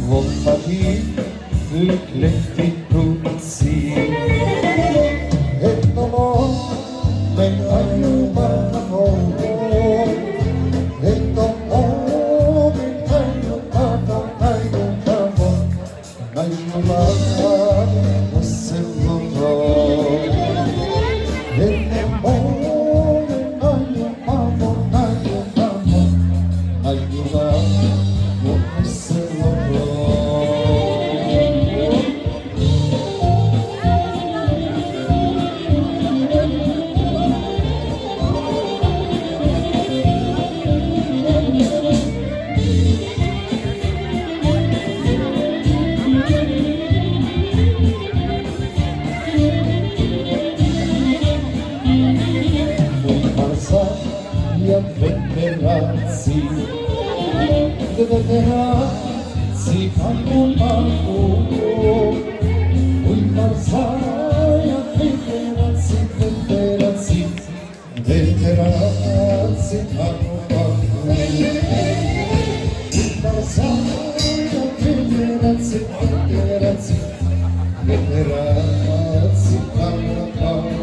Låta lyckligt ut se ett år men ayuda mo ett år men ayuda mo ayuda você voltou ett år men ayuda você voltou. Veteranzi fanno palco, ui Marsala, veteranzi fanno palco, ui Marsala, veteranzi fanno palco.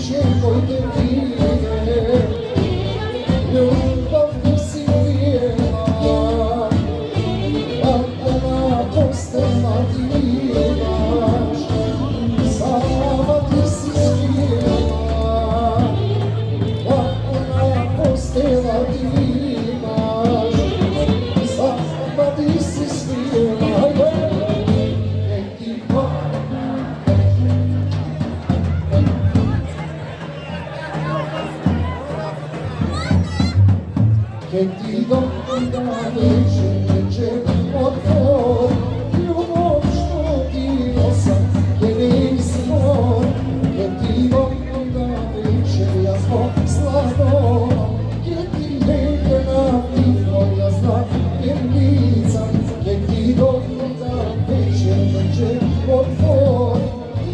više koji te vide, ljubav ti si lijeva, ako na postelama ti imaš, sama ti si smijeva, ako na postelama ti imaš, sama ti si smijeva. Che ti do da večer otvor, ljubav što ti nosam, che nisi moj. Che ti do da večer, ja zbog slavno, che ti nekada divno, ja znam jer nisam. Che ti do da večer otvor,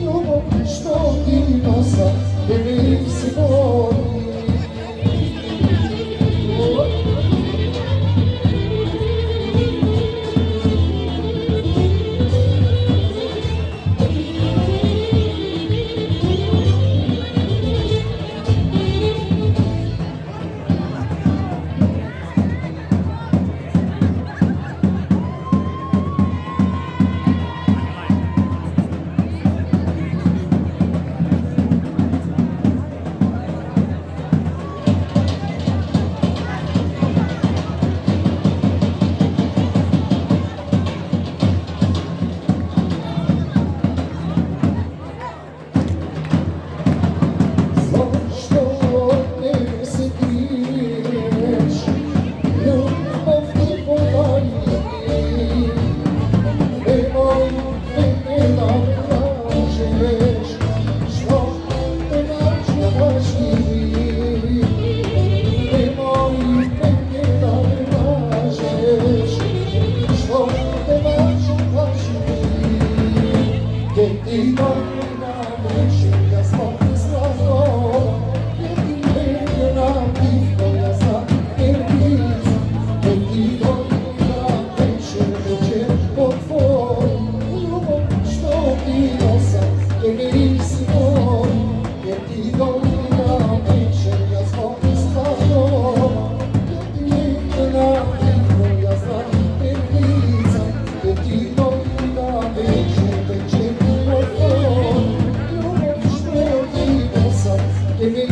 ljubav što ti nosam, che nisi moj. Ti dobna večer, ja zbog slavno, jer ti nekada divno, ja znam jer nisam. Jer ti dobna večer otvor, ljubav što ti nosam, jer nisi moj. Jer ti dobna večer, ja zbog slavno, jer ti nekada divno, ja znam jer nisam. Jer ti dobna večer Give me